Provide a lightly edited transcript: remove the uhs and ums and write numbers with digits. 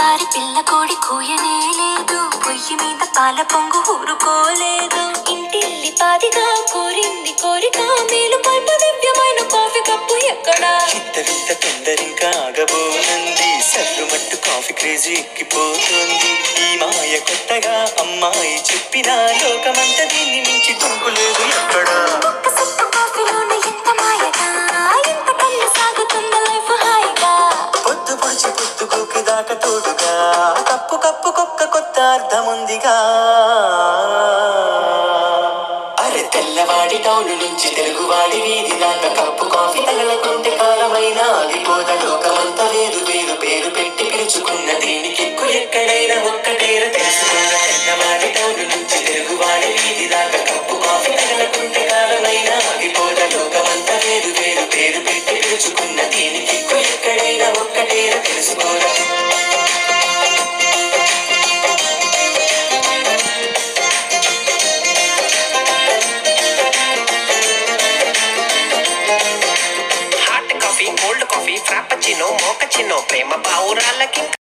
తెల్లవారి పిల్ల కోడి కూయనే లేదు, పొయ్యి మీద పాల పొంగు ఊరుకోలేదు. ఇంటిల్లి పాదిగా కోరింది కోరిక, మేలు పల్ప దివ్యమైన కాఫీ కప్పు ఎక్కడా? ఇంత వింత తొందరింకా ఆగబోనంది, సర్రుమట్టు కాఫీ క్రేజీ ఎక్కిపోతుంది. ఈ మాయ కొత్తగా అమ్మాయి చెప్పిన లోకమంతా దీన్ని మించి తుంపులేదు ఎక్కడా. పొద్దు పొడిచి పొద్దుగోకి దాకా తోడుగా, కప్పు కప్పుకొక్క కొత్త అర్థముందిగా. అరే తెల్లవాడి టౌన్ నుంచి తెలుగువాడి వీధి దాకా కప్పు కాఫీ తగలకుంటే కాలమైనా ఆగిపోద. లోకమంతా వేరు వేరు పేరు పెట్టి పిలుచుకున్న దీనికి ఎక్కడైనా ఒక్కటేర తెలుసుకున్న. తెల్లవాడి టౌన్ నుంచి తెలుగువాడి వీధి దాకా కప్పు కాఫీ తగలకుంటే కాలమైనా ఆగిపోద. లోకమంతా వేరు వేరు పేరు పెట్టి పిలుచుకున్న దీనికి ఎక్కడైనా ఒక్కటేర తెలుసుకోరా. Hot coffee, cold coffee, frappuccino, mochaccino, ప్రేమ పావురాలకి